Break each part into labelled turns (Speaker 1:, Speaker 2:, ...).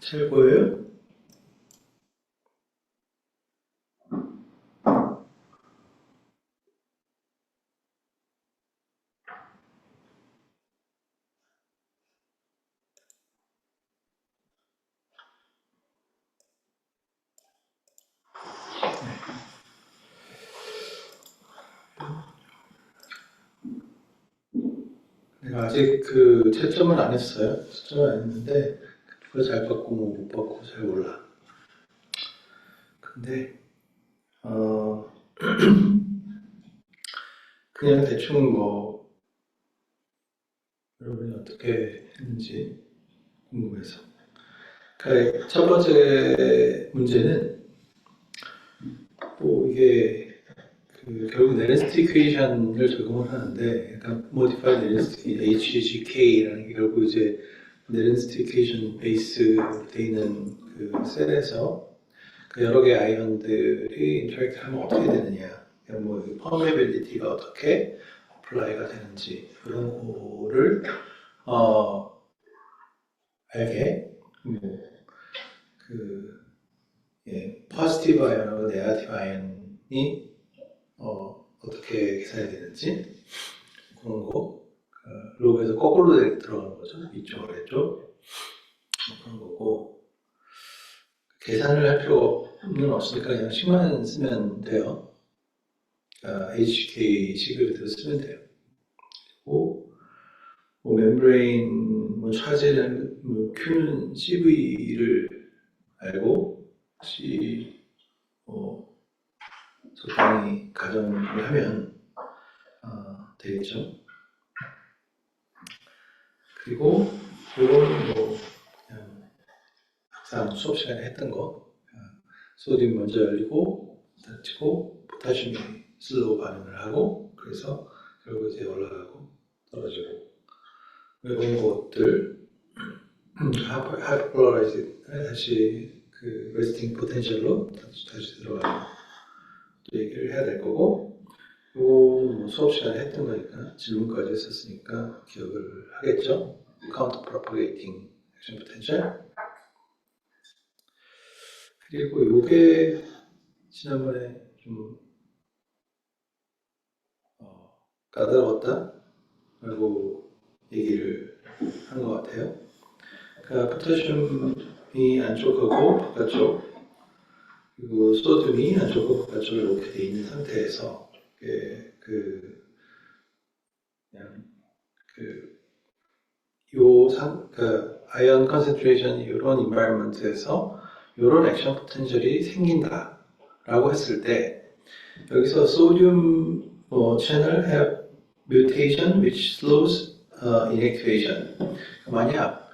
Speaker 1: 잘 보여요? 내가 아직 그 채점을 안 했어요. 채점을 안 했는데 그걸 잘 받고 뭐 못 받고 잘 몰라. 근데 그냥 대충 뭐 여러분이 어떻게 했는지 궁금해서. 그러니까 첫 번째 문제는 뭐 이게 결국 네레스트 이퀘이션을 적용을 하는데 약간 modified 네레스트 HGK라는 게 결국 이제 네레스트 이퀘이션 베이스로 돼 있는 그 셀에서 그 여러 개의 아이언들이 인터랙트 하면 어떻게 되느냐, 뭐 퍼메빌리티가 어떻게 어플라이가 되는지 그런 거를 알게 그 포지티브 아이언하고 네거티브 아이언이 어떻게 계산이 되는지 그런 거 로그에서 거꾸로 들어가는 거죠. 위쪽 아래쪽 그런 거고 계산을 할 필요는 없으니까 그냥 식만 쓰면 돼요. HK 식을 쓰면 돼요. 그리고 뭐 멤브레인 뭐 차지는 뭐 Q는 CV를 알고 C 적당히 가정을 하면 되겠죠. 그리고 이거는 뭐 그냥 항상 수업 시간에 했던 거 소디움 먼저 열리고 닫히고 포타슘이 슬로우 반응을 하고 그래서 결국 이제 올라가고 떨어지고 이런 것들 하이퍼폴라라이즈 다시 그 레스팅 포텐셜로 다시 들어가고 또 얘기를 해야 될 거고 뭐 수업 시간에 했던 거니까 질문까지 했었으니까 기억을 하겠죠. 카운터 프로퍼게이팅 액션 포텐셜 그리고 요게 지난번에 좀 까다로웠다 라고 얘기를 한 것 같아요. 그러니까 포타슘이 안쪽하고 바깥쪽 그리고 소듐이 안쪽하고 바깥쪽 이렇게 돼 있는 상태에서 그냥 그 아이언 컨센트레이션이 이런 인바이러먼트에서 이런 액션 포텐셜이 생긴다라고 했을 때 여기서 소듐 채널 have mutation which slows inactivation. 만약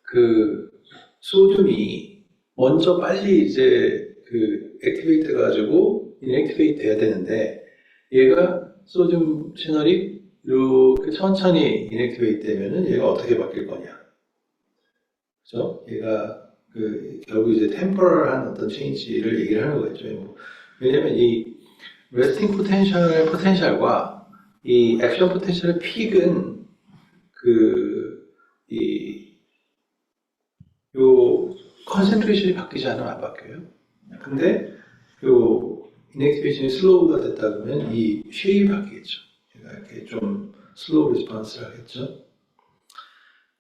Speaker 1: 그 소듐이 먼저 빨리 이제 그 액티베이트 해가지고 인액티베이트 돼야 되는데 얘가 소듐 채널이 이렇게 천천히 인액티베이트 되면은 얘가 어떻게 바뀔 거냐. 그죠? 얘가 결국 이제 템포럴한 어떤 체인지를 얘기를 하는 거겠죠. 왜냐면 이 레스팅 포텐셜과 이 액션 포텐셜의 픽은 요 컨센트레이션이 바뀌지 않으면 안 바뀌어요. 근데 요 인액티베이션이 슬로우가 됐다 그러면 이 쉐입이 바뀌겠죠. 그러니까 이렇게 좀 슬로우 리스폰스를 하겠죠.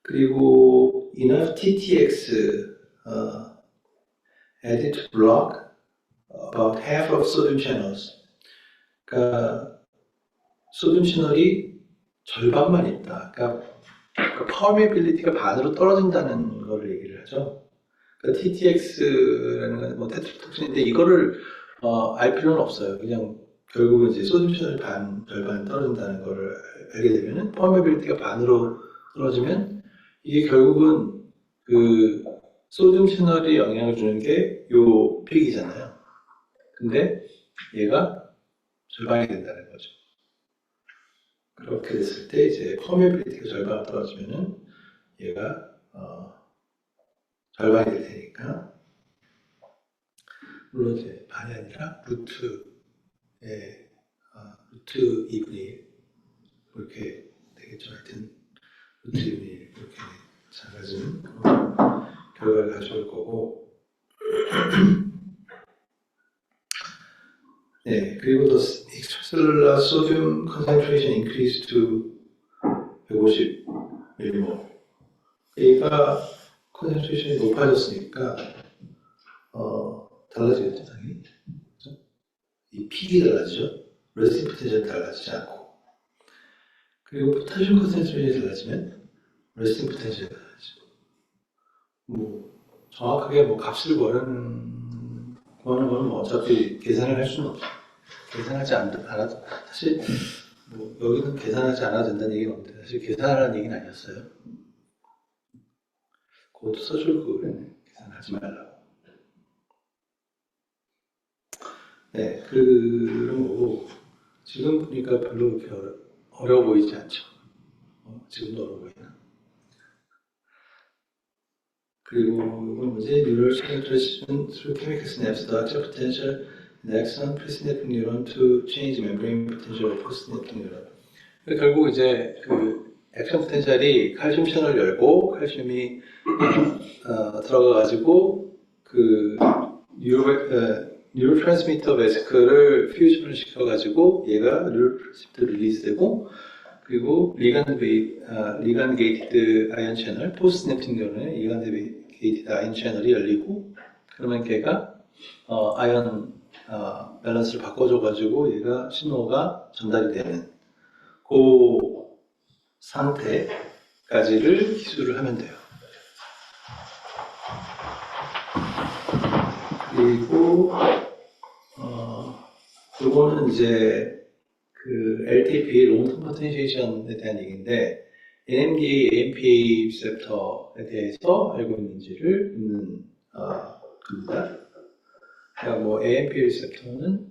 Speaker 1: 그리고 enough TTX added to block about half of sodium channels. 그러니까 소듐 채널이 절반만 있다. 그러니까 퍼메빌리티가 반으로 떨어진다는 걸 얘기를 하죠. 그러니까 TTX라는 건 뭐 테트라톡신인데 이거를 알 필요는 없어요. 그냥 결국은 이제 소듐 채널이 절반 떨어진다는 걸 알게 되면은 퍼메빌리티가 반으로 떨어지면 이게 결국은 그 소듐 채널이 영향을 주는 게 요 픽이잖아요. 근데 얘가 절반이 된다는 거죠. 그렇게 됐을 때 이제 퍼메빌리티가 절반 떨어지면은 얘가 절반이 될 테니까 물론 이제 반이 아니라 루트 2분의 1 이렇게 되겠죠. 하여튼 루트 2분의 1 이렇게 작아지는 결과를 가져올 거고, 네, 그리고 the extracellular sodium concentration increased to 150 밀리몰. 얘가 컨센트레이션이 높아졌으니까 달라지겠죠, 당연히. 그렇죠? 이 픽이 달라지죠. 레스팅 포텐셜이 달라지지 않고. 그리고 포타슘 컨센트레이션이 달라지면 레스팅 포텐셜이 달라지죠. 뭐 정확하게 뭐 값을 구하는 거는 뭐 어차피 계산을 할 수는 없죠. 계산하지 않아도 사실 뭐 여기는 계산하지 않아도 된다는 얘기는 없는데 사실 계산하라는 얘기는 아니었어요. 그것도 써줄 거 그랬네. 계산하지 말라고. 네, 그런 거고 지금 보니까 별로 그렇게 어려워 보이지 않죠. 지금도 어려워 보이나? 그리고 이건 뭐지? Neural characterization through chemical synapse, the action potential in axon, presynaptic neuron to change membrane potential of postsynaptic neuron. 결국 이제 그 액션 포텐셜이 칼슘 채널을 열고 칼슘이 들어가가지고 그 뉴로트랜스미터 베스크를 퓨전을 시켜가지고 얘가 뉴로트랜스미터 릴리즈되고 그리고 리간 게이티드 아이언 채널, 포스트냅틱 뉴런의 리간 게이티드 아이언 채널이 열리고 그러면 걔가 아이언 밸런스를 바꿔줘가지고 얘가 신호가 전달이 되는 그 상태까지를 기술을 하면 돼요. 그리고 요거는 이제 그 LTP, 롱텀 포텐시에이션에 대한 얘기인데 NMDA, AMPA 리셉터에 대해서 알고 있는지를 묻는 겁니다. 그러니까 뭐 AMPA 리셉터는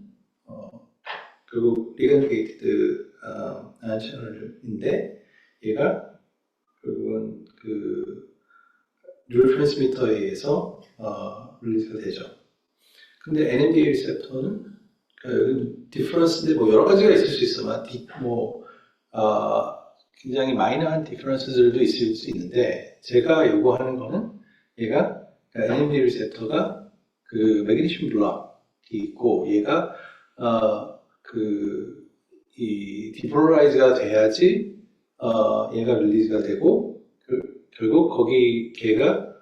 Speaker 1: 결국 리간 게이티드 아이언 채널인데 얘가 결국은 그 뉴로트랜스미터에 의해서 릴리즈가 되죠. 근데 NMDA 리셉터는 디퍼런스인데 뭐 여러 가지가 있을 수 있어. 굉장히 마이너한 디퍼런스들도 있을 수 있는데 제가 요구하는 거는 얘가 NMDA 리셉터가 그 매그니슘 블록이 있고 얘가 이 디폴라이즈가 돼야지 얘가 릴리즈가 되고 결국 거기 걔가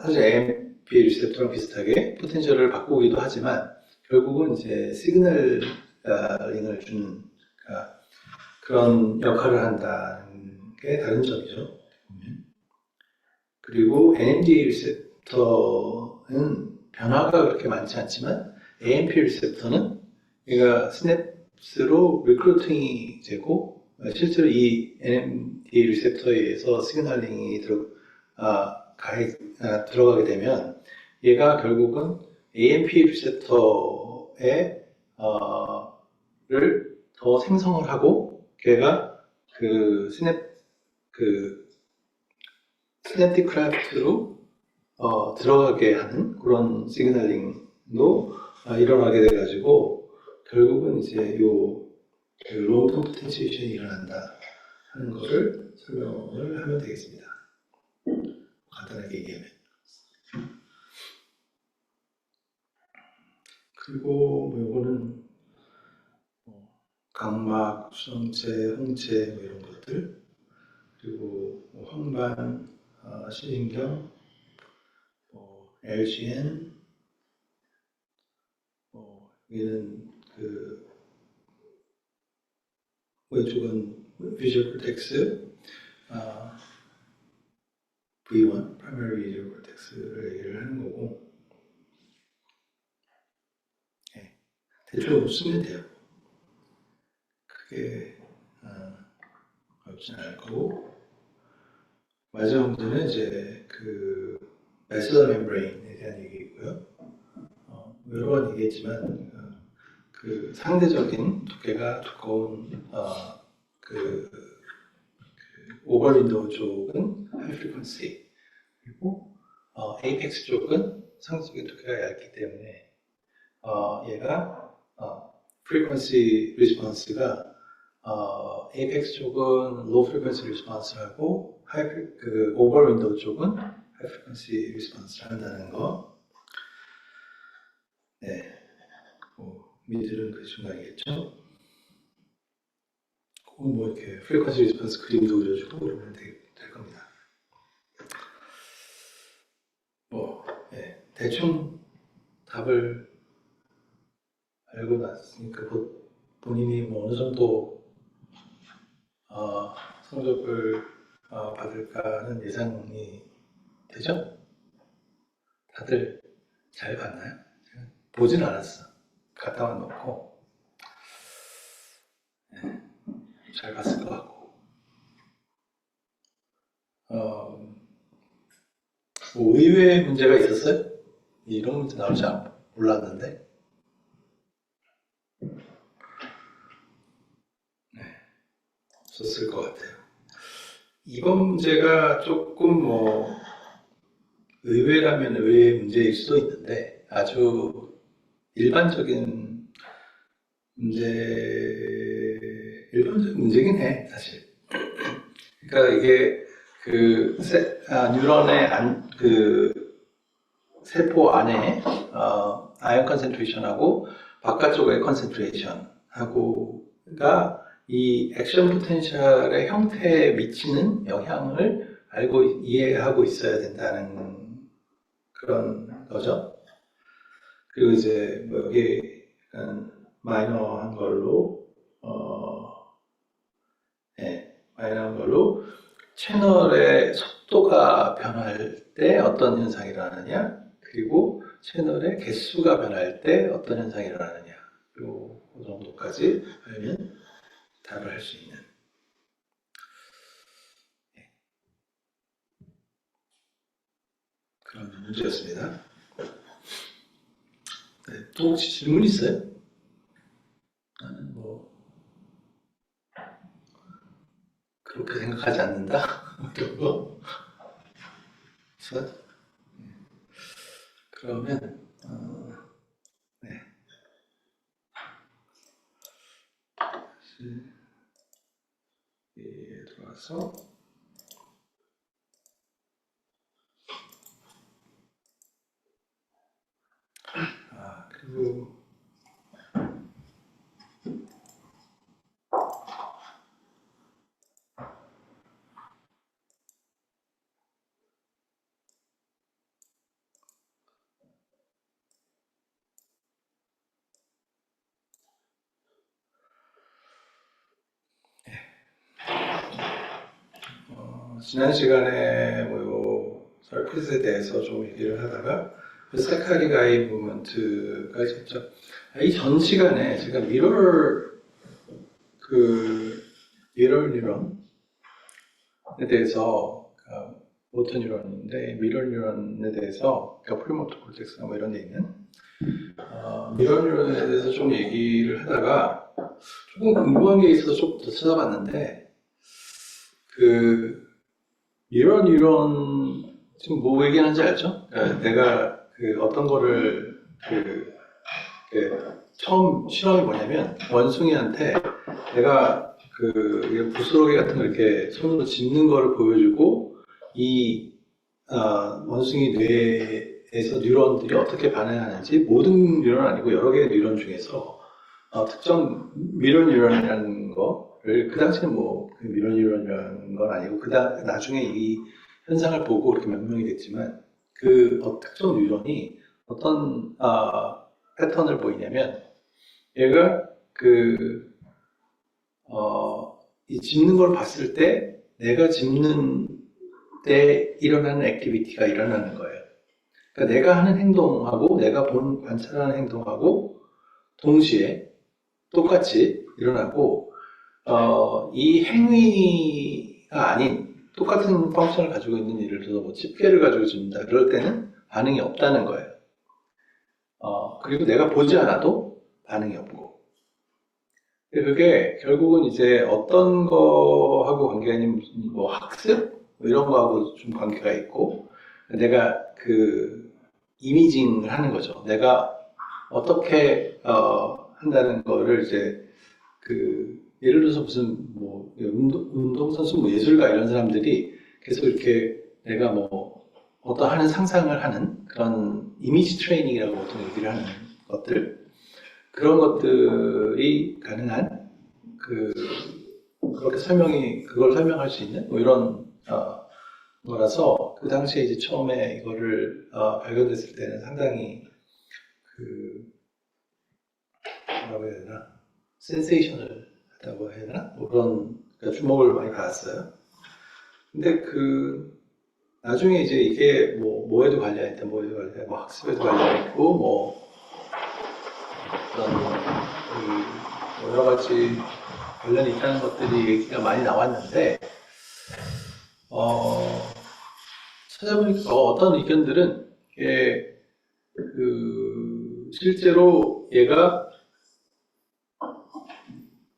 Speaker 1: 사실 AMPA 리셉터랑 비슷하게 포텐셜을 바꾸기도 하지만 결국은 이제 시그널링을 주는 그런 역할을 한다는 게 다른 점이죠. 그리고 NMDA 리셉터는 변화가 그렇게 많지 않지만 AMP 리셉터는 얘가 스냅스로 리크루팅이 되고 실제로 이 NMDA 리셉터에 의해서 시그널링이 들어가게 되면 얘가 결국은 AMP 리셉터의 를 더 생성을 하고 걔가 그 시냅틱 크래프트로 들어가게 하는 그런 시그널링도 일어나게 돼가지고 결국은 이제 요 롱텀 포텐시에이션이 일어난다 하는 것을 설명을 하면 되겠습니다. 간단하게 얘기하면. 그리고 뭐 요거는 각막, 수정체, 홍채 뭐 이런 것들 그리고 황반, 신신경, LGN 여기는 그 왼쪽은 비주얼 코텍스 V1, primary visual cortex를 얘기를 하는 거고 네, 대충 쓰면 돼요. 크게 어렵진 않을 거고 마지막 문제는 이제 그 베슬러 멤브레인에 대한 얘기고요. 여러 번 얘기했지만 그 상대적인 두께가 두꺼운 그 오버 윈도우 쪽은 하이 프리퀀시 그리고 에이펙스 쪽은 상대적인 두께가 얇기 때문에 얘가 프리퀀시 리스폰스가 에이펙스 쪽은 로우 프리퀀시 리스폰스를 하고 오버 윈도우 쪽은 high frequency response를 한다는 거. 네, 미들은 그 중간이겠죠. 혹은 뭐 이렇게 frequency response 그림도 그려주고 그러면 될 겁니다. 대충 답을 알고 났으니까 본인이 뭐 어느 정도 성적을 받을까 하는 예상이 되죠? 다들 잘 봤나요? 보진 않았어. 갖다만 놓고 잘 봤을 것 같고 뭐 의외의 문제가 있었어요? 이런 문제 나올 줄 몰랐는데 없었을 것 같아요. 이번 문제가 조금 뭐 의외라면 의외의 문제일 수도 있는데 아주 일반적인 문제긴 해, 사실. 그러니까 이게 뉴런의 세포 안에 아연 컨센트레이션하고 바깥쪽의 컨센트레이션하고가 이 액션 포텐셜의 형태에 미치는 영향을 이해하고 있어야 된다는 그런 거죠. 그리고 이제 뭐 여기 약간 마이너한 걸로 마이너한 걸로 채널의 속도가 변할 때 어떤 현상이 일어나느냐, 그리고 채널의 개수가 변할 때 어떤 현상이 일어나느냐, 요 정도까지 알면 답을 할 수 있는 그런 문제였습니다. 네, 또 혹시 질문 있어요? 나는 뭐 그렇게 생각하지 않는다. 이런 거. 그러면 네. 다시 들어와서 그리고 지난 시간에 뭐 서킷에 대해서 좀 얘기를 하다가 스타카리가이 무브먼트가 있었죠. 이 전 시간에 제가 미러 뉴런에 대해서 모터 뉴런인데 미러 뉴런에 대해서 프리모터 콜텍스나 뭐 이런 데 있는 미러 뉴런에 대해서 좀 얘기를 하다가 조금 궁금한 게 있어서 좀 더 찾아봤는데 미러 뉴런 지금 뭐 얘기하는지 알죠? 그러니까 내가 어떤 거를 처음 실험이 뭐냐면 원숭이한테 내가 부스러기 같은 거 이렇게 손으로 짚는 거를 보여주고 이 원숭이 뇌에서 뉴런들이 어떻게 반응하는지 모든 뉴런 아니고 여러 개의 뉴런 중에서 특정 미러 뉴런이라는 거를 그 당시에는 뭐 미러 뉴런이라는 건 아니고 나중에 이 현상을 보고 이렇게 명명이 됐지만 특정 뉴런이 어떤 패턴을 보이냐면 얘가 이 짚는 걸 봤을 때 내가 짚는 때 일어나는 액티비티가 일어나는 거예요. 그러니까 내가 하는 행동하고 내가 관찰하는 행동하고 동시에 똑같이 일어나고 이 행위가 아닌 똑같은 펑션을 가지고 있는 예를 들어서 뭐 집게를 가지고 짚는다 그럴 때는 반응이 없다는 거예요. 그리고 내가 보지 않아도 반응이 없고 그게 결국은 이제 어떤 거하고 관계가 있냐면 뭐 학습 뭐 이런 거하고 좀 관계가 있고 내가 이미징을 하는 거죠. 내가 어떻게 한다는 거를 이제 예를 들어서 무슨 뭐 운동선수 뭐 예술가 이런 사람들이 계속 이렇게 내가 뭐 어떤 하는 상상을 하는 그런 이미지 트레이닝이라고 보통 얘기를 하는 것들, 그런 것들이 가능한 그렇게 그걸 설명할 수 있는 뭐 이런 거라서 그 당시에 이제 처음에 이거를 발견됐을 때는 상당히 뭐라고 해야 되나, 센세이셔널하다고 해야 되나, 뭐 그런 그러니까 주목을 많이 받았어요. 근데 나중에 이제 이게 뭐에도 관련했다, 뭐 학습에도 관련했고, 어떤 여러 가지 관련이 있다는 것들이 얘기가 많이 나왔는데, 찾아보니까 어떤 의견들은 이게 실제로 얘가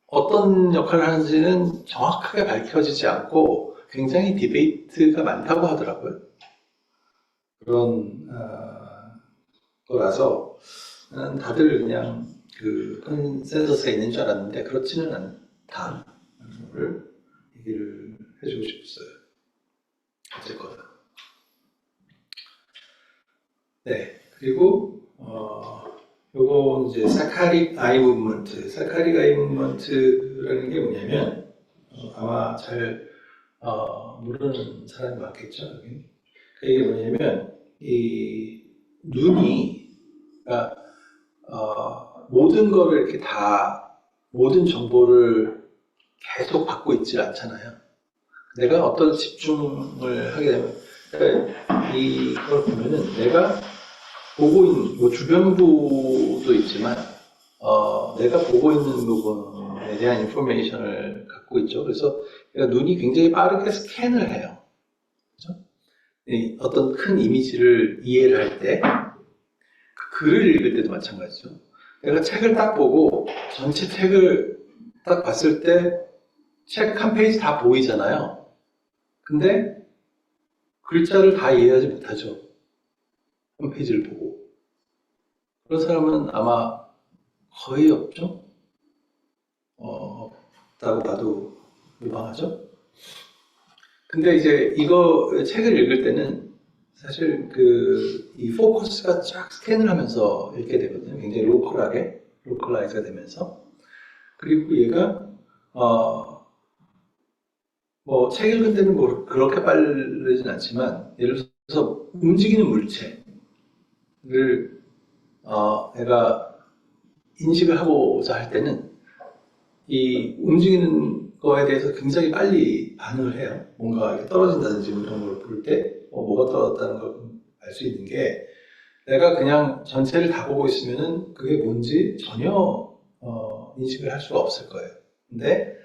Speaker 1: 어떤 역할을 하는지는 정확하게 밝혀지지 않고 굉장히 디베이트가 많다고 하더라고요. 그런 거라서 다들 그냥 컨센서스가 있는 줄 알았는데 그렇지는 않다는 걸 얘기를 해주고 싶었어요. 어쨌거나. 네, 그리고 요건 이제 사카릭 아이 무브먼트. 사카릭 아이 무브먼트라는 게 뭐냐면 아마 잘 모르는 사람이 많겠죠. 여기. 이게 뭐냐면 이 눈이 그러니까, 모든 거를 이렇게 모든 정보를 계속 받고 있지 않잖아요. 내가 어떤 집중을 하게 되면 그러니까 이걸 보면은 내가 보고 있는 뭐 주변부도 있지만 내가 보고 있는 부분에 대한 인포메이션을 갖고 있죠. 그래서 눈이 굉장히 빠르게 스캔을 해요. 그렇죠? 어떤 큰 이미지를 이해를 할 때, 글을 읽을 때도 마찬가지죠. 내가 책을 딱 보고 전체 책을 딱 봤을 때 책 한 페이지 다 보이잖아요. 근데 글자를 다 이해하지 못하죠. 한 페이지를 보고. 그런 사람은 아마 거의 없죠? 없다고 봐도 무방하죠? 근데 이제 이거 책을 읽을 때는 사실 이 포커스가 쫙 스캔을 하면서 읽게 되거든요. 굉장히 로컬라이즈가 되면서. 그리고 얘가, 뭐 책 읽을 때는 뭐 그렇게 빠르진 않지만, 예를 들어서 움직이는 물체를, 내가 인식을 하고자 할 때는 이 움직이는 거에 대해서 굉장히 빨리 반응을 해요. 뭔가 이렇게 떨어진다든지 이런 걸 볼 때 뭐가 떨어졌다는 걸 알 수 있는 게 내가 그냥 전체를 다 보고 있으면은 그게 뭔지 전혀 인식을 할 수가 없을 거예요. 근데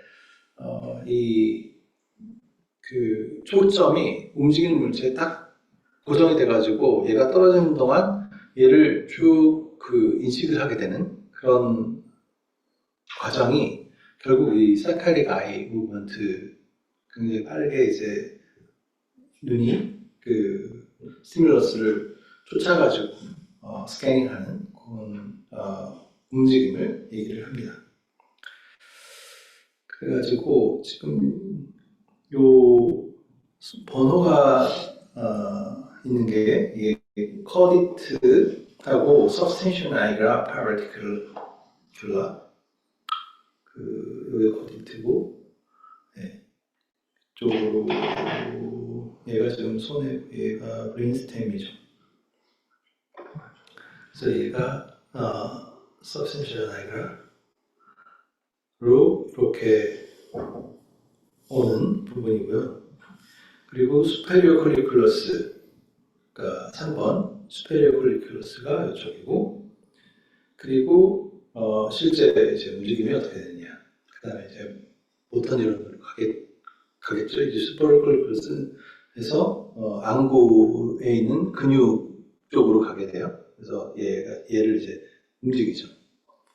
Speaker 1: 초점이 움직이는 물체에 딱 고정이 돼가지고 얘가 떨어지는 동안 얘를 쭉 인식을 하게 되는 그런 과정이 결국 이 사카릭 아이 무브먼트 굉장히 빠르게 이제 눈이 스티뮬러스를 쫓아가지고 스캐닝하는 그런 움직임을 얘기를 합니다. 그래가지고 지금 요 번호가 있는 게 이게 커디트하고 substantial nigra particular 요게 커디트고 쪽으로 얘가 지금 얘가 브레인스템이죠. 그래서 얘가 substantial nigra로 이렇게 오는 부분이고요. 그리고 superior colliculus, 그러니까 3번 superior colliculus가 이쪽이고, 그리고 실제 이제 움직임이 어떻게 되느냐. 그 다음에 이제 모터 뉴런으로 가겠죠. 이제 superior colliculus에서 안구에 있는 근육 쪽으로 가게 돼요. 그래서 얘를 이제 움직이죠.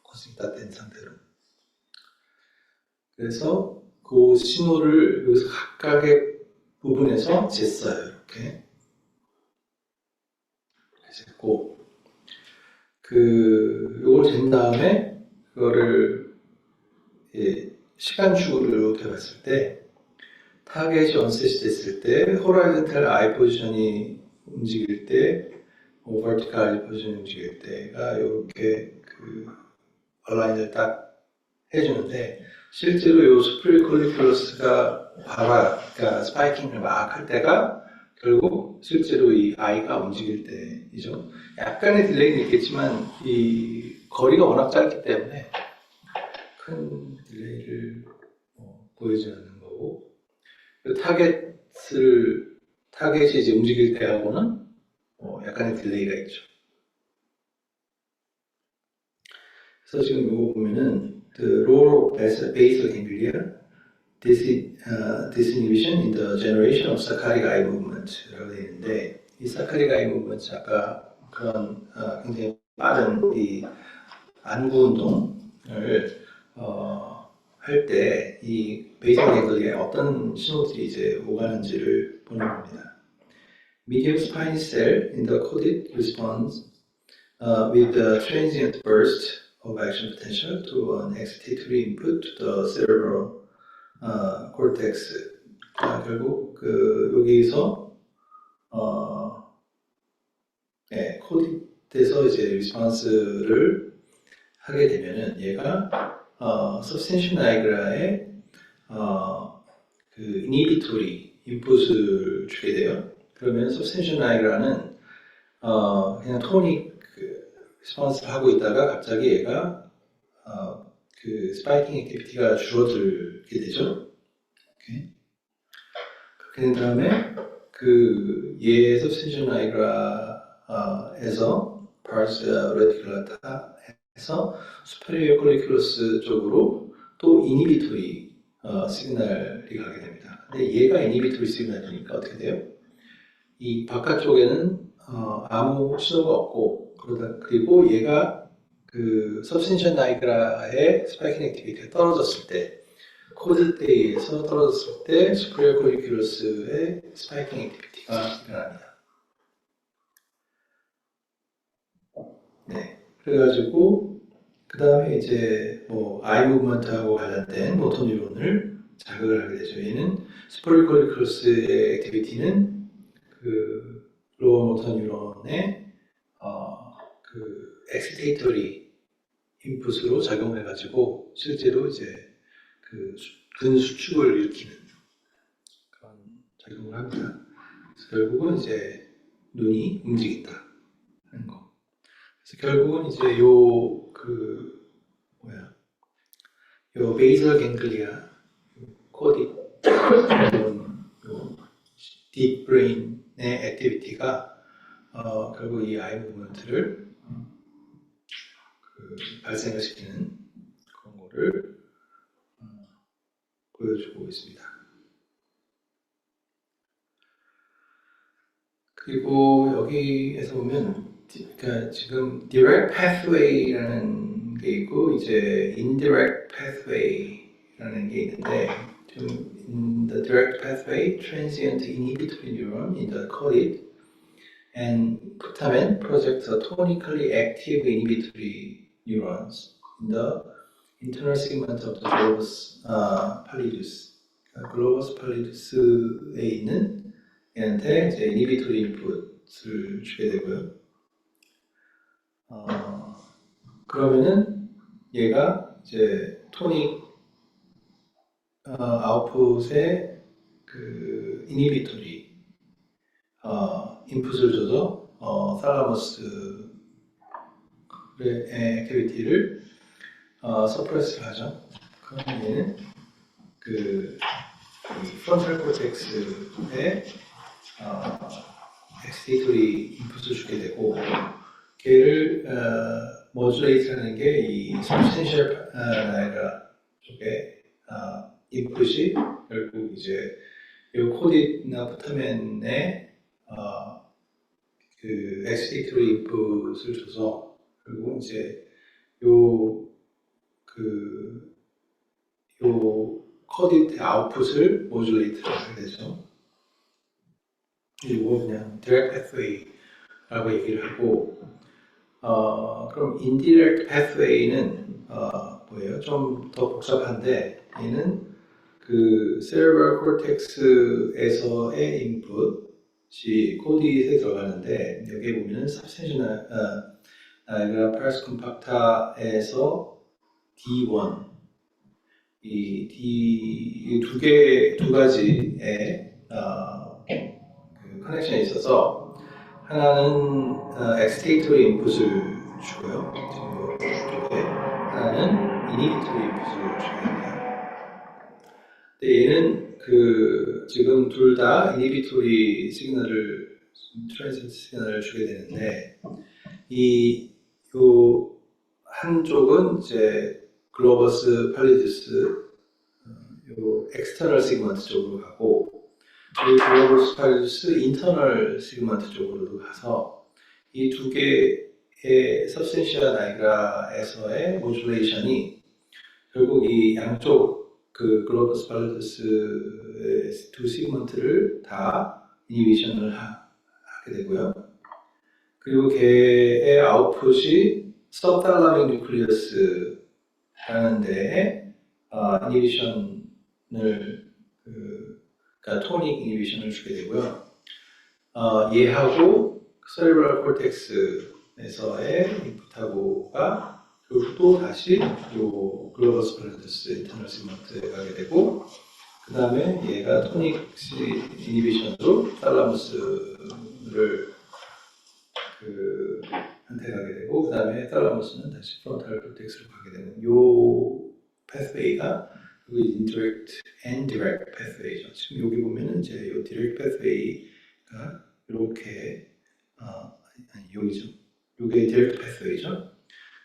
Speaker 1: 포커싱 다 된 상태로. 그래서 그 신호를 여기서 각각의 부분에서 쟀어요. 이렇게 쟀고, 요걸 잰 다음에 그거를 시간축으로 이렇게 봤을 때 타겟이 언셋이 됐을 때 호라이즌탈 아이 포지션이 움직일 때, vertical 포지션 움직일 때가 이렇게 그 얼라인을 딱 해주는데, 실제로 이 수프리콜리큘러스가 그러니까 스파이킹을 막 할 때가 결국 실제로 이 아이가 움직일 때이죠. 약간의 딜레이는 있겠지만 이 거리가 워낙 짧기 때문에 큰 딜레이를 보이지 않는 거고, 타겟이 이제 움직일 때하고는 약간의 딜레이가 있죠. 그래서 지금 이거 보면은 the role of basal ganglia disinhibition in the generation of saccharine eye movement라고 되어 있는데, 이 saccharine eye movement 아까 그런 굉장히 빠른 이 안구 운동을 할 때 이 베이설 갱글리에 어떤 신호들이 이제 오가는지를 보는 겁니다. Medial spiny cell in the caudate responds with the transient burst of action potential to an excitatory input to the cerebral cortex. 결국 여기서 코디트에서 이제 리스폰스를 하게 되면은 얘가 substantia nigra에 그 inhibitory 인풋을 주게 돼요. 그러면 substantia nigra는 그냥 토닉 리스폰스를 하고 있다가 갑자기 얘가 그 스파이킹 액티비티가 줄어들게 되죠. 오케이. 그렇게 된 다음에 그 얘 substantia nigra에서 pars reticulata에서 superior colliculus 쪽으로 또 inhibitory 시그널이 가게 됩니다. 근데 얘가 inhibitory 시그널이니까 어떻게 돼요? 이 바깥쪽에는 아무 신호가 없고 그리고 얘가 그 substantia nigra의 스파이킹 액티비티가 떨어졌을 때, 코디테이에서 떨어졌을 때 superior colliculus의 스파이킹 액티비티가 일어납니다. 네, 그래가지고 그 다음에 이제 뭐 아이 무브먼트하고 관련된 모터 뉴런을 자극을 하게 되죠. 얘는 superior colliculus의 액티비티는 그 로어 모터 뉴런의 그 엑시테이터리 인풋으로 작용해가지고 실제로 이제 그 근수축을 일으키는 그런 작용을 합니다. 그래서 결국은 이제 눈이 움직인다 하는 거. 그래서 결국은 이제 요 베이설 갱글리아, 코디, 딥 브레인의 액티비티가 결국 이 아이 무브먼트를 발생을 시키는 그런 거를 보여주고 있습니다. 그리고 여기에서 보면 그러니까 지금 direct pathway라는 게 있고 이제 indirect pathway라는 게 있는데, 지금 in the direct pathway, transient inhibitory neuron in the caudate and putamen project tonically active inhibitory neurons in the internal segment of the globus pallidus. globus pallidus에 있는 얘한테 이제 inhibitory input을 주게 되고요. 그러면은 얘가 이제 토닉 아웃풋에 그 inhibitory 인풋을 줘서 살라머스의 액티비티를 서프레스를 하죠. 그러면 얘는 그 프론탈 코텍스에 엑시테이터리 인풋을 주게 되고, 걔를 모듈레이트하는 게 이 substantia nigra 쪽에 인풋이 결국 이제 이 코디나 푸타멘의 그 엑시테이터리 인풋을 줘서 결국 이제 요 코디의 아웃풋을 모듈레이트 하게 되죠. 이거 그냥 direct pathway라고 얘기를 하고, 그럼 indirect pathway는 뭐예요? 좀 더 복잡한데, 얘는 그 cerebral cortex에서의 input, 것이 코디에 들어가는데 여기에 보면은 substantial 나이그라 pars compacta에서 D1 이 두 가지의 그 커넥션이 있어서 하나는 엑스테이터리 인풋을 주고요. 지금 이쪽에 하나는 이니비토리 인풋을 주입니다. 근데 얘는 지금 둘 다 이니비토리 시그널을 트랜지트 시그널을 주게 되는데 요 한쪽은 이제 글로버스 팔리두스 요 엑스터널 시그먼트 쪽으로 가고 이 글로버스 팔리두스 인터널 시그먼트 쪽으로 가서 이 두 개의 서브스텐시아 나이그라에서의 모듈레이션이 결국 이 양쪽 그 글로버스 팔리두스의 두 시그먼트를 다 이니비션을 하게 되고요. 그리고 걔의 아웃풋이 서브달라믹 뉴클리어스라는 데에 이니비션을 그러니까 토닉 이니비션을 주게 되고요. 얘하고 세레브럴 콜텍스에서의 인풋하고가 결국 또 다시 요 글로버스 팔리두스 인터널 시그먼트에 가게 되고 그 다음에 얘가 토닉 이니비션으로 탈라무스를 한테 가게 되고 그 다음에 탈라무스는 다시 프론탈 콜텍스로 가게 되는 요 패스웨이가 인디렉트 앤 디렉트 패스웨이죠. 지금 여기 보면은 이제 요 디렉트 패스웨이가 이렇게 여기죠. 요게 디렉트 패스웨이죠.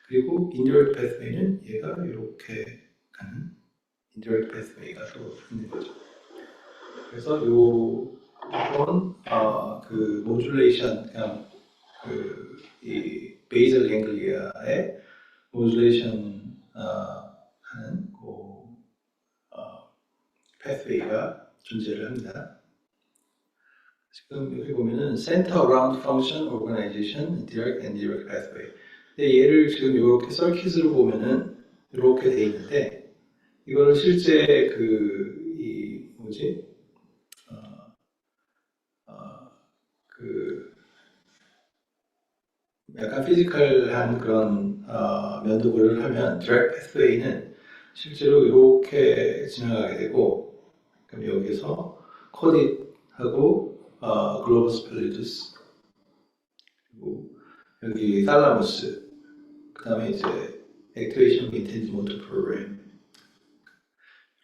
Speaker 1: 그리고 인디렉트 패스웨이는 얘가 이렇게 가는 인디렉트 패스웨이가 또 있는 거죠. 그래서 요건 그 모듈레이션 그냥 이 베이설 갱글리아의 모듈레이션 하는 패스웨이가 존재를 합니다. 지금 여기 보면은 Center Around Function Organization Direct and Indirect Pathway. 근데 얘를 지금 이렇게 서킷으로 보면은 이렇게 돼 있는데 이거를 실제 약간 피지컬한 그런 면도 고려를 하면 Direct Pathway는 실제로 이렇게 지나가게 되고 그럼 여기서 코디하고 글로버스 팔리두스 그리고 여기 탈라무스 그 다음에 이제 액티베이션 오브 인텐시브 모터 프로그램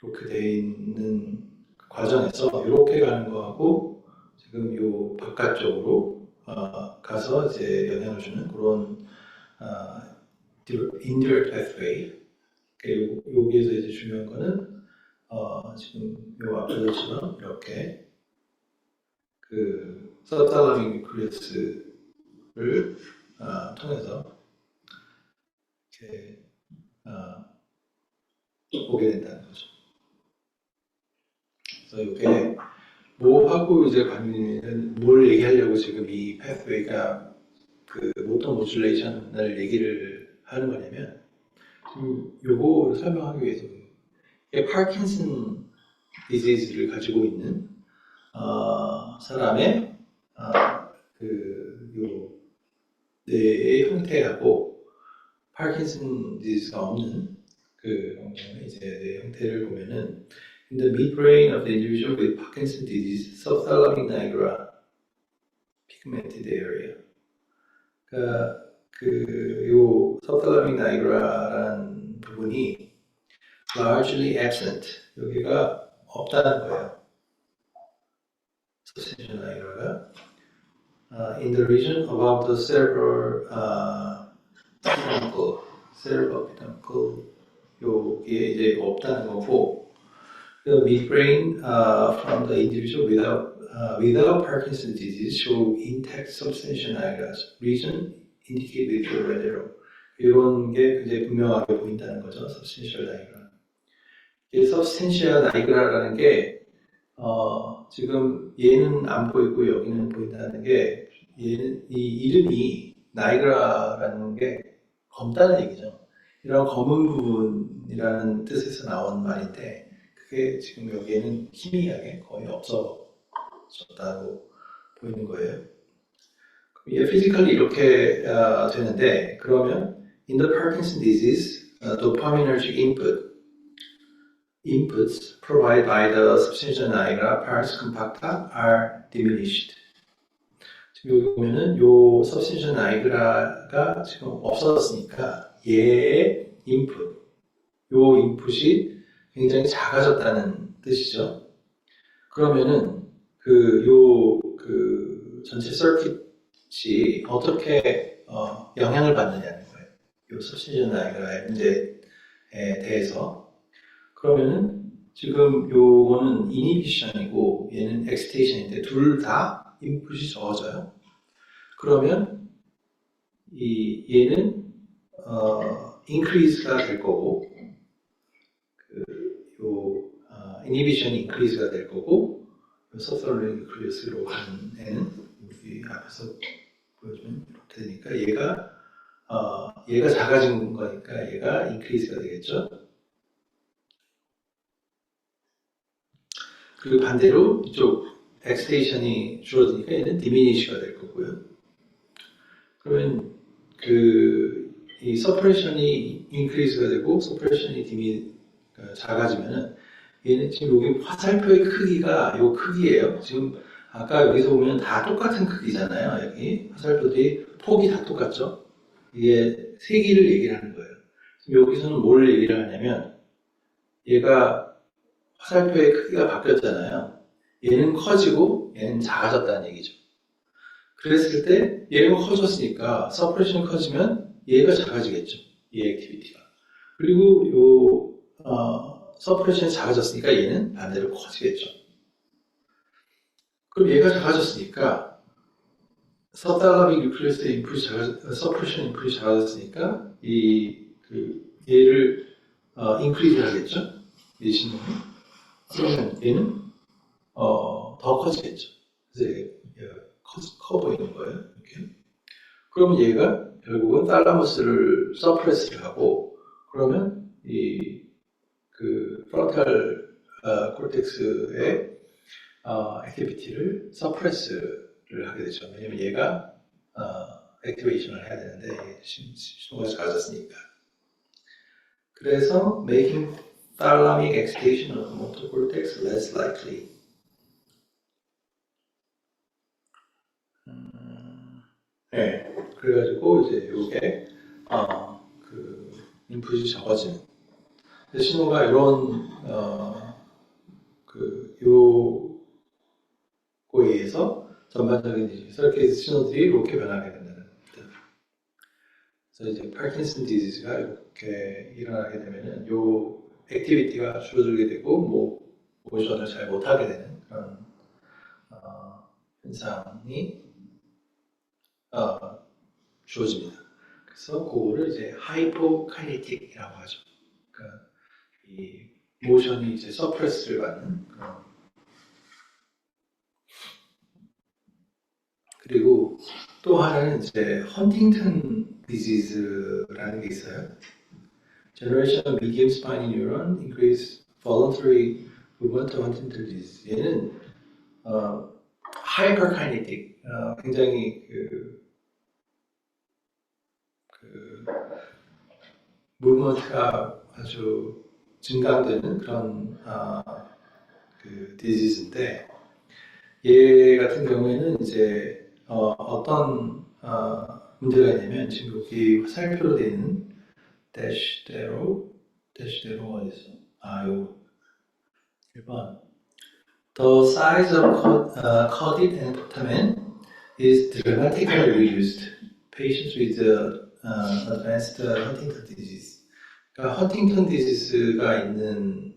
Speaker 1: 이렇게 돼 있는 과정에서 이렇게 가는 거하고 지금 요 바깥쪽으로 가서 이제 영향을 주는 그런 indirect pathway 그리고 여기에서 이제 중요한 거는 지금 요 앞서처럼 이렇게 그 서브달라믹 뉴클리어스를 통해서 이렇게 보게 된다는 거죠. 그래서 이게 뭐하고 이제 관련된 뭘 얘기하려고 지금 이 패스웨이가 그 모터 모듈레이션을 얘기를 하는 거냐면 지금 요거를 설명하기 위해서 파킨슨 디지즈를 가지고 있는 사람의 요 뇌의 형태하고 파킨슨 디지즈가 없는 그 경우에 이제 뇌 형태를 보면은 in the midbrain of the individual with Parkinson's disease, subthalamic nigra pigmented area. 그러니까 요 subthalamic nigra라는 부분이 largely absent. 여기가 없다는 거예요. substantial nigra가 in the region above the cerebral peduncle 여기에 이제 없다는 거고. The midbrain from the individual without Parkinson's disease show intact substantial nigra region indicated with red arrow. 이런 게 굉장히 분명하게 보인다는 거죠. substantial nigra. 이 substantial nigra라는 게 지금 얘는 안 보이고 여기는 보인다는 게 얘는 이 이름이 나이그라라는 게 검다는 얘기죠. 이런 검은 부분이라는 뜻에서 나온 말인데 그게 지금 여기에는 희미하게 거의 없어졌다고 보이는 거예요. 이게 physically 이렇게 되는데, 그러면 in the Parkinson disease, dopaminergic inputs provided by the substantia nigra pars compacta are diminished. 지금 여기 보면은 요 substantia nigra가 지금 없어졌으니까 얘의 인풋, 요 인풋이 굉장히 작아졌다는 뜻이죠. 그러면은 그 전체 서킷이 어떻게 영향을 받느냐는 거예요. 요 substantia nigra의 문제에 대해서. 그러면은 지금 요거는 이니비션이고 얘는 엑스테이션인데 둘 다 인풋이 적어져요. 그러면 얘는 increase가 될 거고 이니비션이 increase가 될 거고 서서를 increase로 가는 애는 여기 앞에서 보여주면 이렇게 되니까 얘가 작아진 거니까 얘가 increase가 되겠죠. 그리고 반대로 이쪽 엑스테이션이 줄어드니까 얘는 디미니시가 될 거고요. 그러면 이 서프레션이 인크리스가 되고 서프레션이 작아지면은 얘는 지금 여기 화살표의 크기가 요 크기예요. 지금 아까 여기서 보면 다 똑같은 크기잖아요. 여기 화살표들이 폭이 다 똑같죠. 이게 세기를 얘기를 하는 거예요. 지금 여기서는 뭘 얘기를 하냐면 얘가 화살표의 크기가 바뀌었잖아요. 얘는 커지고 얘는 작아졌다는 얘기죠. 그랬을 때 얘가 커졌으니까 서프레션이 커지면 얘가 작아지겠죠. 이 액티비티가. 그리고 서프레션이 작아졌으니까 얘는 반대로 커지겠죠. 그럼 얘가 작아졌으니까 서달라믹 뉴클리어스의 인풋이 서프레션 인풋이 작아졌으니까 얘를 인크리즈 하겠죠. 이 신호는. 그러면 얘는 더 커지겠죠. 그래서 얘가 커 보이는 거예요. 이렇게. 그러면 얘가 결국은 탈라머스를 서프레스를 하고, 그러면 프론탈 콜텍스의 액티비티를 서프레스를 하게 되죠. 왜냐면 얘가 액티베이션을 해야 되는데 신호가 작아졌으니까. 그래서 making thalamic excitation of the motor cortex less likely. 네, 그래가지고 이제 요게 인풋이 적어지는 신호가 이런 요거에 의해서 전반적인 서킷 신호들이 이렇게 변하게 된다는 겁니다. 그래서 이제 파킨슨 디지즈가 이렇게 일어나게 되면은 요 액티비티가 줄어들게 되고 모션을 잘 못하게 되는 그런 현상이 주어집니다. 그래서 그거를 이제 하이포카이네틱이라고 하죠. 그러니까 이 모션이 이제 서프레스를 받는 그런. 그리고 또 하나는 이제 헌팅턴 디지즈라는 게 있어요. Generation of medium spiny neuron increase voluntary movement of Huntington disease. 얘는 하이퍼카이네틱, 굉장히 무브먼트가 아주 증강되는 그런 디지즈인데, 얘 같은 경우에는 이제 어떤 문제가 있냐면 지금 여기 화살표로 되어 있는 대시대로 어디서? 요 1번. The size of caudate and putamen is dramatically reduced. Patients with advanced Huntington disease. 그러니까 헌팅턴 디지즈가 있는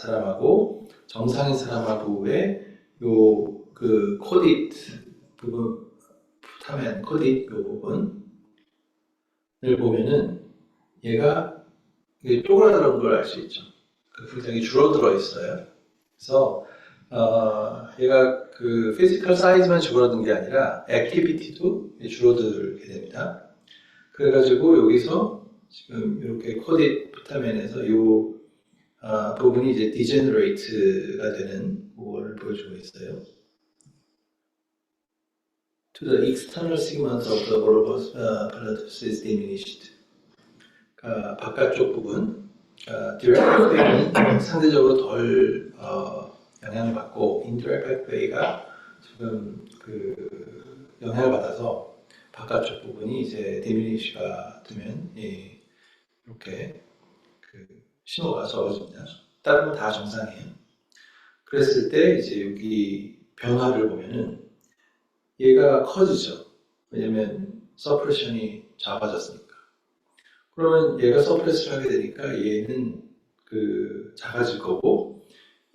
Speaker 1: 사람하고 정상인 사람하고의 코디트 부분, 푸타멘 코디트 요 부분을 보면은 얘가 쪼그라드는 걸 알 수 있죠. 굉장히 줄어들어 있어요. 그래서 얘가 피지컬 사이즈만 줄어든 게 아니라 액티비티도 줄어들게 됩니다. 그래가지고 여기서 지금 이렇게 코디 푸타멘에서 요 부분이 이제 디제너레이트가 되는 그거를 보여주고 있어요. to the external segment of the globus pallidus is diminished. 그러니까 바깥쪽 부분, direct pathway는 상대적으로 덜 영향을 받고 indirect pathway가 지금 그 영향을 받아서 바깥쪽 부분이 이제 diminish가 되면 이렇게 그 신호가 적어집니다. 다른 건 다 정상이에요. 그랬을 때 이제 여기 변화를 보면은 얘가 커지죠. 왜냐면 서프레션이 작아졌으니까. 그러면 얘가 서프레스를 하게 되니까 얘는 그 작아질 거고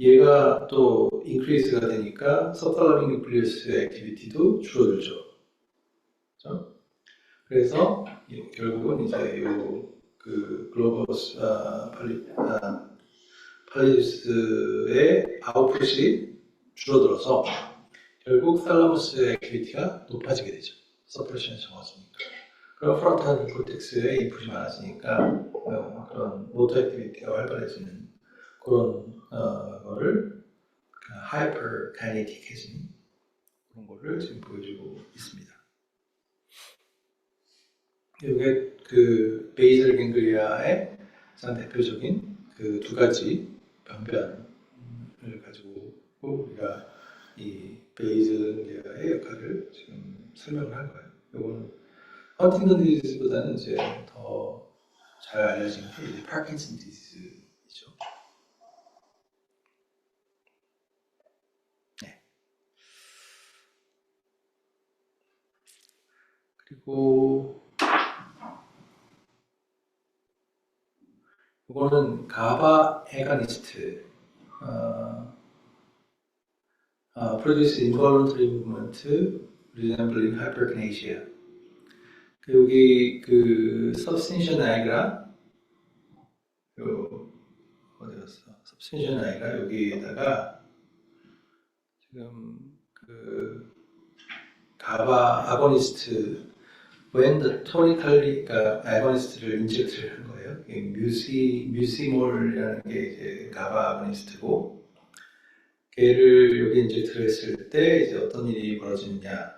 Speaker 1: 얘가 또 인크리스가 되니까 서브탈라믹 뉴클리어스의 액티비티도 줄어들죠. 그렇죠? 그래서 결국은 이제 그 글로버스 팔리두스의 아웃풋이 줄어들어서 결국 탈라머스의 액티비티가 높아지게 되죠. 서프레션이 적어지니까. 그럼 프론탈 코텍스에 인풋이 많아지니까 그런 모터 액티비티가 활발해지는 그런 거를 하이퍼 카이네틱해지는 그런 거를 지금 보여주고 있습니다. 이게 그 베이설 갱글리아의 가장 대표적인 그 두 가지 변변을 가지고 우리가 이 베이설 갱글리아의 역할을 지금 설명을 한 거예요. 이거는 헌팅턴 디지즈보다는 이제 더 잘 알려진 게 이제 파킨슨 디지즈이죠. 네. 그리고 이거는 가바 애가니스트 produce involuntary movement resembling hyperkinesia. 여기 그 substantia nigra 어디 갔어? substantia nigra 여기에다가 지금 그 가바 아고니스트 when the tonically 그러니까 아고니스트를 인젝트를 한 거예요. 뮤시몰이라는 게 이제 가바 아고니스트고 걔를 여기 인젝트를 했을 때 이제 어떤 일이 벌어지느냐를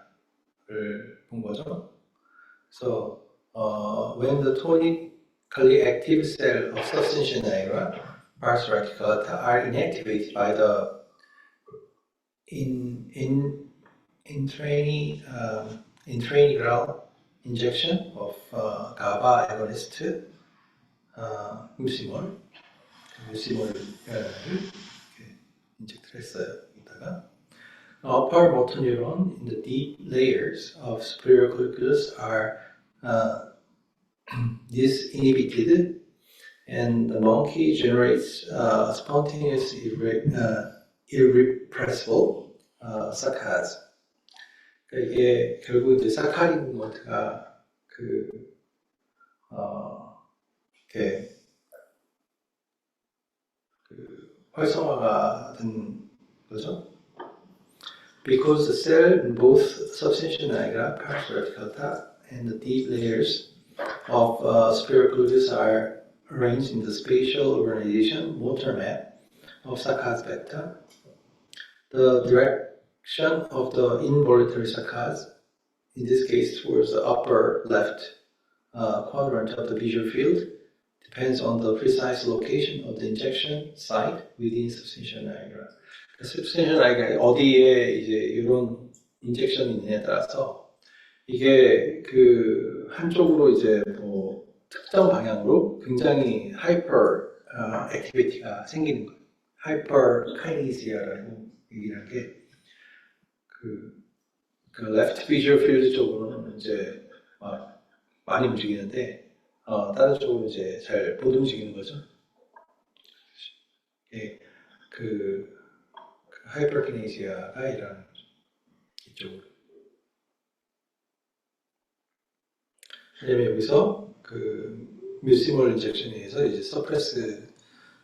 Speaker 1: 본 거죠. So, when the tonically active cell of substantia nigra, pars radiculata, are inactivated by the intraneural injection of GABA agonist 무시몰을 인젝트를 했어요. 이따가 upper motor neuron in the deep layers of superior colliculus are disinhibited, and the monkey generates spontaneous, irrepressible saccades. 그러니까 이게 결국 이제 사카린 모드가 이렇게 활성화가 된 거죠. Because the cell in both substantia nigra, pars radiculata, and the deep layers of superior colliculus are arranged in the spatial organization motor map of saccades vector. The direction of the involuntary saccades, in this case towards the upper left quadrant of the visual field, depends on the precise location of the injection site within substantia nigra. substantia nigra 어디에 이제 이런 인젝션이 있느냐에 따라서 이게 그 한쪽으로 이제 뭐 특정 방향으로 굉장히 하이퍼 액티비티가 생기는 거예요. 하이퍼 카이네시아라고 얘기를 한 게 그 레프트 비주얼 필드 쪽으로는 이제 많이 움직이는데 다른 쪽으로 이제 잘 못 움직이는 거죠. 예, 그 하이퍼키네시아가 일어나는 거죠. 이쪽으로. 왜냐면 여기서 그 뮤시몰 인젝션에 의해서 이제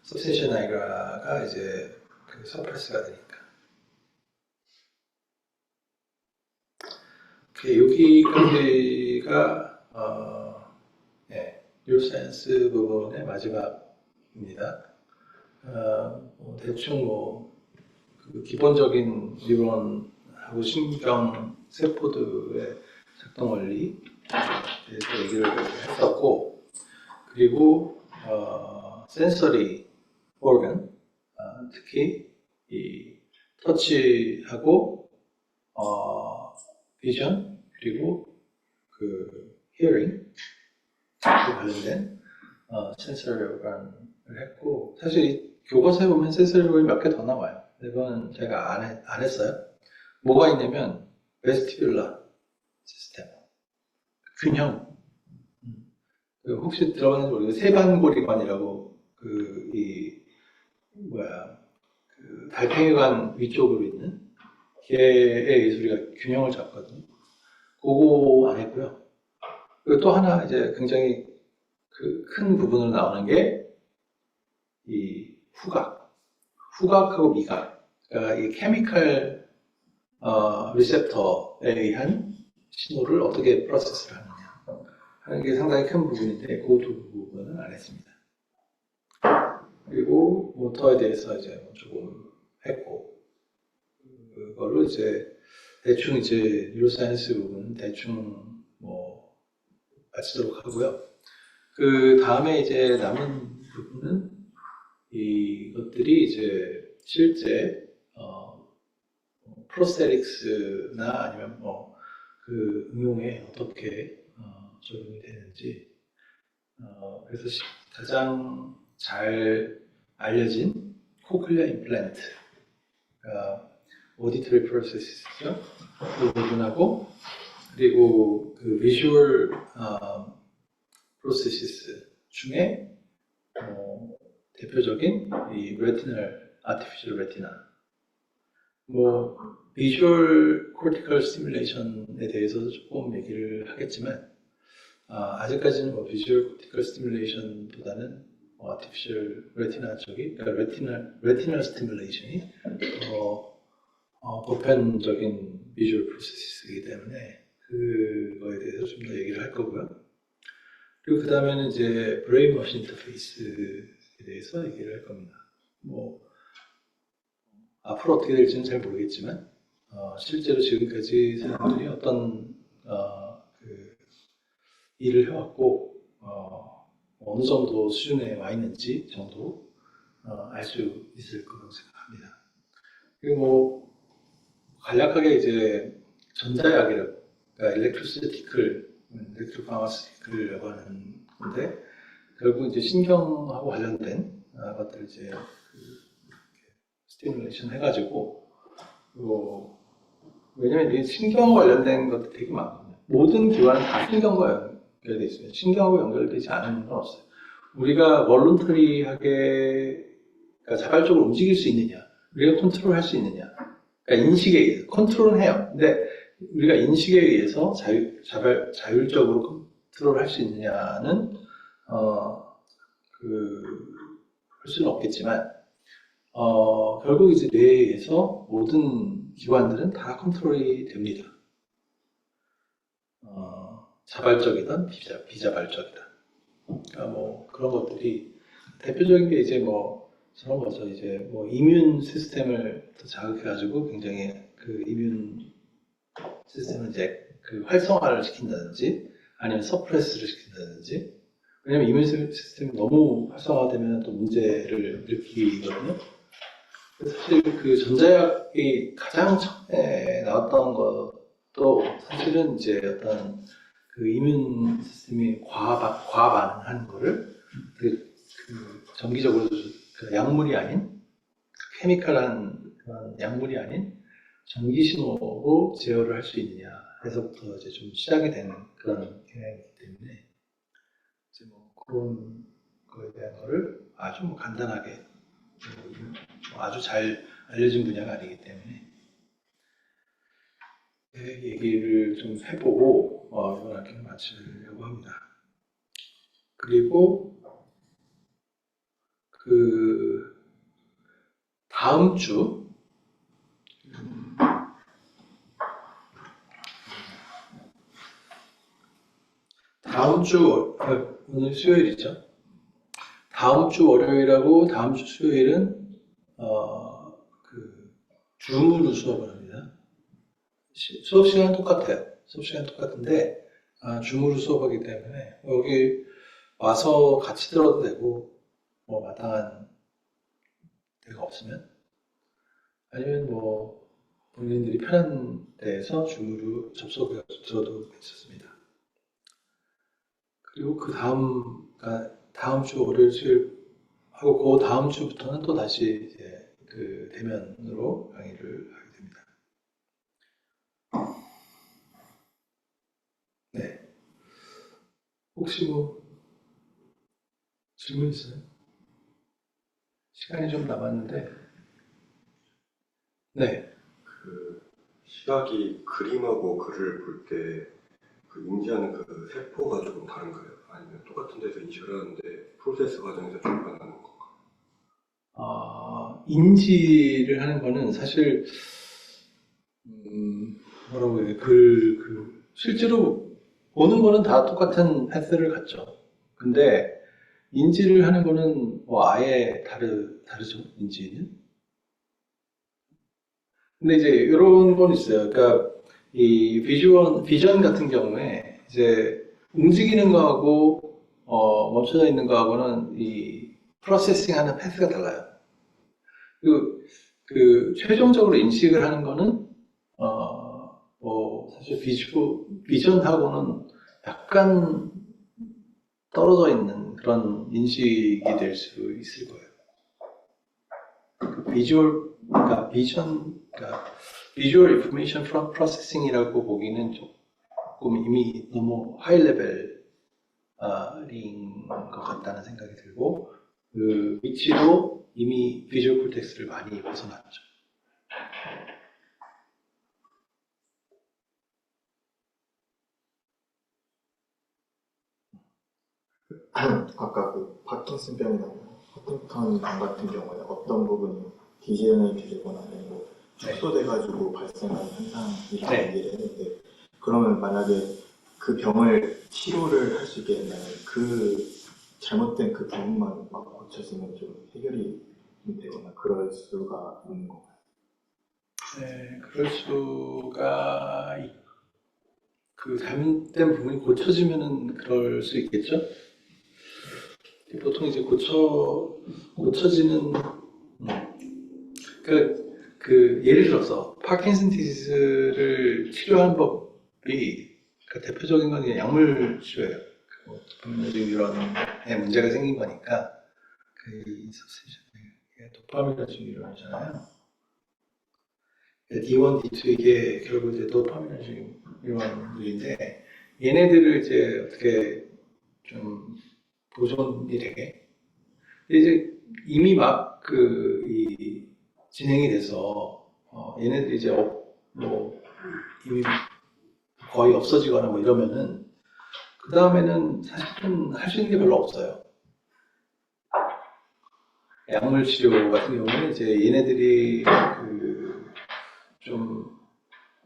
Speaker 1: substantia nigra가 이제 그 서프레스가 되니까. 여기까지가 뉴로사이언스 부분의 마지막입니다. 대충 그 기본적인 뉴런하고 신경 세포들의 작동 원리에 대해서 얘기를 했었고, 그리고 센서리 오건, 특히 이 터치하고 비전 그리고 그 히어링 관련된 센서리 오건을 했고, 사실 이 교과서에 보면 센서리 오건이 몇 개 더 나와요. 이건 제가 안 했어요. 뭐가 있냐면 베스티뷸라 시스템, 균형. 혹시 들어봤는지 모르겠어요. 세반고리관이라고 달팽이관 위쪽으로 있는 걔의 예술이가 균형을 잡거든요. 그거 안 했고요. 그리고 또 하나 이제 굉장히 큰 부분으로 나오는 게 이 후각하고 미각. 그러니까 이 케미컬 리셉터에 의한 신호를 어떻게 프로세스를 하느냐 하는 게 상당히 큰 부분인데 그 두 부분은 안 했습니다. 그리고 모터에 대해서 이제 조금 했고, 그걸로 이제 대충 이제 뉴로사이언스 부분은 대충 마치도록 하고요. 그 다음에 이제 남은 부분은 이것들이 이제 실제 프로스테틱스나 아니면 그 응용에 어떻게 적용이 되는지, 그래서 가장 잘 알려진 코클리아 임플란트, 오디터리 프로세스죠. 그 부분하고, 그리고 그 비주얼 프로세스 중에 대표적인 이 레티널, 아티피셜 레티나, 비주얼 코티컬 스티뮬레이션에 대해서도 조금 얘기를 하겠지만, 아직까지는 비주얼 코티컬 스티뮬레이션보다는 아티피셜 레티나 쪽이, 그러니까 레티널 스티뮬레이션이 보편적인 비주얼 프로세스이기 때문에 그거에 대해서 좀 더 얘기를 할 거고요. 그리고 그 다음에는 이제 브레인 머신 인터페이스에 대해서 얘기를 할 겁니다. 앞으로 어떻게 될지는 잘 모르겠지만, 실제로 지금까지 사람들이 어떤 일을 해왔고, 어느 정도 수준에 와 있는지 정도 알 수 있을 거라고 생각합니다. 그리고 간략하게 이제 전자약이라고, 그러니까 일렉트로파마스티컬이라고 하는 건데, 결국 이제 신경하고 관련된 것들 이제 스티뮬레이션 해가지고, 왜냐면 이 신경하고 관련된 것도 되게 많거든요. 모든 기관은 다 신경과 연결되어 있습니다. 신경하고 연결되지 않은 건 없어요. 우리가 월런터리하게, 그러니까 자발적으로 움직일 수 있느냐, 우리가 컨트롤할 수 있느냐, 그러니까 인식에 의해서 컨트롤은 해요. 근데 우리가 인식에 의해서 자율적으로 컨트롤할 수 있느냐는 할 수는 없겠지만, 결국 이제 뇌에서 모든 기관들은 다 컨트롤이 됩니다. 자발적이든 비자발적이든. 그러니까 그런 것들이 대표적인 게 이제 저런 거죠. 이제 이뮨 시스템을 더 자극해가지고 굉장히 그 이뮨 시스템을 이제 그 활성화를 시킨다든지 아니면 서프레스를 시킨다든지. 왜냐면 이뮨 시스템이 너무 활성화되면 또 문제를 일으키거든요. 사실 그 전자약이 가장 처음에 나왔던 것도 사실은 이제 어떤 그 이뮨 시스템이 과반응하는 거를 그 정기적으로 그 약물이 아닌 케미컬한 그런 약물이 아닌 전기 신호로 제어를 할 수 있느냐 해서부터 이제 좀 시작이 되는 그런 경향이기 때문에 이제 그런 거에 대한 거를 아주 간단하게 아주 잘 알려진 분야가 아니기 때문에 얘기를 좀 해보고 이번 학기를 마치려고 합니다. 그리고 그 다음 주 오늘 수요일이죠. 다음 주 월요일하고 다음 주 수요일은 줌으로 수업을 합니다. 수업 시간은 똑같아요. 수업 시간 똑같은데 줌으로 수업하기 때문에 여기 와서 같이 들어도 되고 뭐 마땅한 데가 없으면 아니면 뭐 본인들이 편한 데에서 줌으로 접속해서 들어도 괜찮습니다. 그리고 그 다음 주 월요일 수요일 하고 그 다음 주부터는 또 다시 이제 그 대면으로 강의를 하게 됩니다. 네. 혹시 뭐 질문 있어요? 시간이 좀 남았는데. 네.
Speaker 2: 그 시각이 그림하고 글을 볼 때 그 인지하는 그 세포가 조금 다른가요? 아니면 똑같은 데서 인식을 하는데 프로세스 과정에서 좀 변하는 건가?
Speaker 1: 인지를 하는 거는 사실 뭐라고 해야 돼? 실제로 보는 거는 다 똑같은 패스를 갖죠. 근데 인지를 하는 거는 뭐 아예 다르죠. 인지는. 근데 이제 이런 건 있어요. 그러니까 이 비전 같은 경우에 이제 움직이는 거하고 멈춰져 있는 거하고는 이 프로세싱 하는 패스가 달라요. 그 최종적으로 인식을 하는 거는 뭐 사실 비전하고는 약간 떨어져 있는 그런 인식이 될 수 있을 거예요. 그러니까 비주얼 인포메이션 프로세싱이라고 보기는 조금 이미 너무 하이 레벨인 것 같다는 생각이 들고 그 위치도 이미 비주얼 콜텍스를 많이 벗어났죠.
Speaker 3: 아까 그 파킨슨병이나 허팅턴 병 같은 경우에 어떤 부분이 디제너레이티브거나 아니면 뭐 축소돼가지고 발생하는 현상이라고
Speaker 1: 네.
Speaker 3: 얘기를 했는데 그러면 만약에 그 병을 치료를 할 수 있게 된다면 그 잘못된 그 부분만 막 고쳐지면 좀 해결이 되거나 그럴 수가 있는 건가요?
Speaker 1: 네, 그럴 수가 그 잘못된 부분이 고쳐지면은 그럴 수 있겠죠. 보통 이제 고쳐지는 예를 들어서 파킨슨 디지즈를 치료하는 법이 대표적인 건 그냥 약물 치료예요. 도파민너지 뉴런에 문제가 생긴 거니까 도파민너지 뉴런이잖아요. D1, D2 이게 결국 이제 도파민너지 뉴런들인데 얘네들을 이제 어떻게 좀 보존이 되게 이제 이미 막 진행이 돼서 얘네들이 이제 뭐 이미 거의 없어지거나 뭐 이러면은 그 다음에는 사실은 할 수 있는 게 별로 없어요. 약물 치료 같은 경우는 이제 얘네들이 좀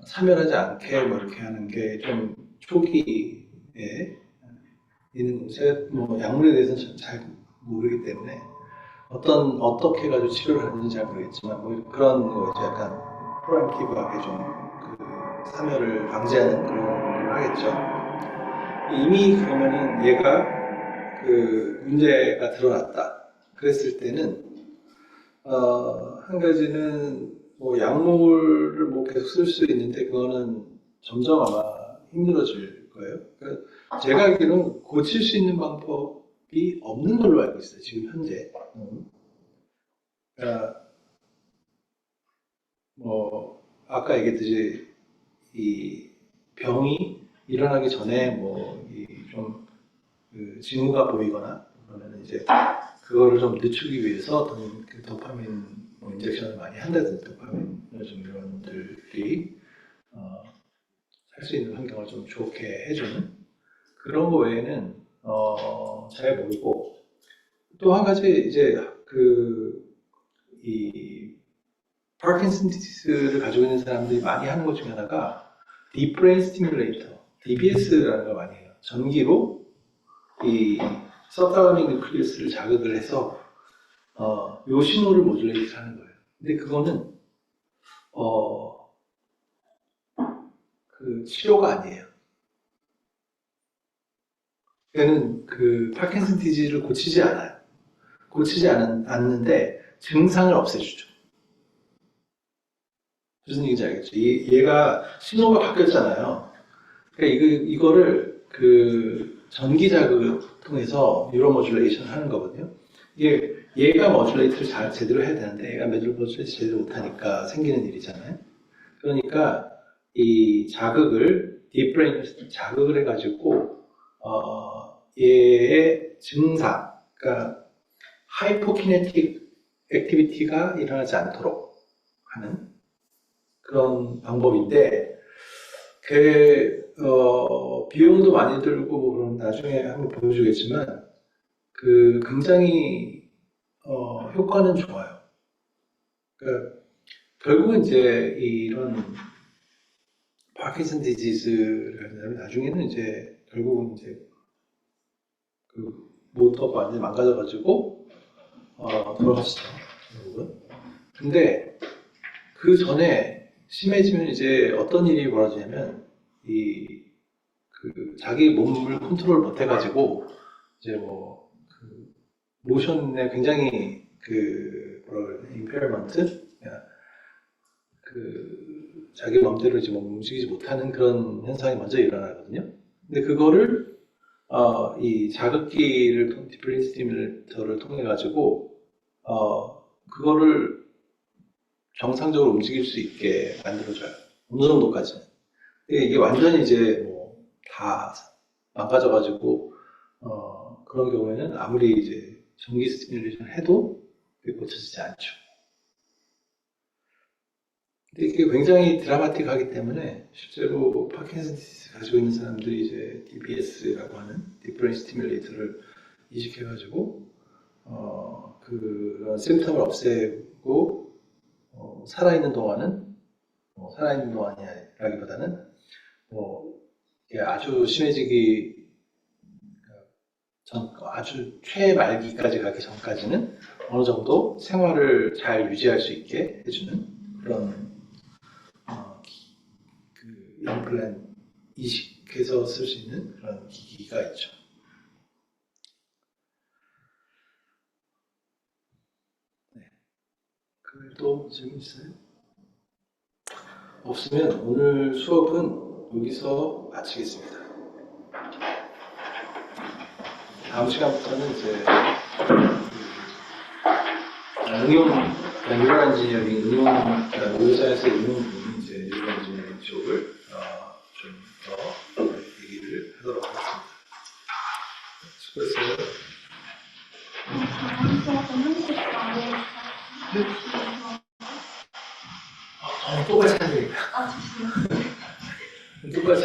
Speaker 1: 사멸하지 않게 뭐 이렇게 하는 게 좀 초기에 있는 제가 뭐 약물에 대해서는 잘 모르기 때문에 어떻게 가지고 치료를 하는지 잘 모르겠지만 뭐 그런 거 이제 약간 프로엠티브하게 좀 그 사멸을 방지하는 그런 걸 하겠죠. 이미 그러면은 얘가 그 문제가 드러났다. 그랬을 때는 한 가지는 뭐 약물을 뭐 계속 쓸 수 있는데 그거는 점점 아마 힘들어질 거예요. 그러니까 제가 알기로는 고칠 수 있는 방법이 없는 걸로 알고 있어요. 지금 현재. 그러니까 뭐 아까 얘기했듯이 이 병이 일어나기 전에 뭐이좀 그 징후가 보이거나 그러면 이제 그거를 좀 늦추기 위해서 그 도파민 뭐 인젝션을 많이 한다든지 도파민 요즘 이런들이 살 수 있는 환경을 좀 좋게 해주는 그런 거 외에는 잘 모르고 또 한 가지 이제 이 파킨슨 디지즈를 가지고 있는 사람들이 많이 하는 것 중에 하나가 딥 브레인 스티뮬레이터 DBS라는 걸 많이 해요. 전기로 이 서브탈라믹 뉴클리어스를 자극을 해서 요 신호를 모듈레이트 하는 거예요. 근데 그거는 그 치료가 아니에요. 얘는 그 파킨슨 디지즈를 고치지 않아요. 않는데 증상을 없애주죠. 무슨 얘기인지 알겠죠? 얘가 신호가 바뀌었잖아요. 그러니까 이거를 그 전기 자극을 통해서 뉴로 모듈레이션 하는 거거든요. 이게 얘가 모듈레이트를 제대로 해야 되는데 얘가 모듈레이트 제대로 못하니까 생기는 일이잖아요. 그러니까 이 자극을 딥브레인 자극을 해가지고 얘의 증상, 그러니까 하이포키네틱 액티비티가 일어나지 않도록 하는 그런 방법인데 비용도 많이 들고 그럼 나중에 한번 보여주겠지만 그 굉장히 효과는 좋아요. 그러니까 결국은 이제 이런 파킨슨 디지즈를 나중에는 이제 결국은 이제 그 모터가 완전히 망가져가지고 돌아가시죠, 결국은. 근데 그 전에 심해지면 이제 어떤 일이 벌어지냐면 그 자기 몸을 컨트롤 못 해가지고 이제 뭐 그 모션에 굉장히 그 뭐라 그래 임페어먼트 그 자기 마음대로 이제 뭐 움직이지 못하는 그런 현상이 먼저 일어나거든요. 근데 그거를 이 자극기를 디프레인 스티뮬레이터를 통해 가지고 그거를 정상적으로 움직일 수 있게 만들어줘요. 어느 정도까지는. 근데 이게 완전히 이제 뭐 다 망가져가지고 그런 경우에는 아무리 이제 전기 스티뮬레이션 해도 그게 고쳐지지 않죠. 근데 이게 굉장히 드라마틱하기 때문에 실제로 파킨슨 디지즈 가지고 있는 사람들이 이제 DBS라고 하는 딥브레인 스티뮬레이터를 이식해가지고 그런 심텀을 없애고 살아있는 동안은 살아있는 동안이라기보다는 이게 아주 심해지기 전 아주 최말기까지 가기 전까지는 어느 정도 생활을 잘 유지할 수 있게 해주는 그런 그 임플란트 이식해서 쓸 수 있는 그런 기기가 있죠. 네. 그럼 또 질문 있어요? 없으면 오늘 수업은 여기서 마치겠습니다. 다음 시간부터는 이제 응용, 뉴럴 엔지니어링 응용, 의료사에서 응용 부분 이제 뉴럴 엔지니어링 쪽을 좀 더 얘기를 하도록 하겠습니다. 수고했어요. 똑같이 하니까. 똑같이.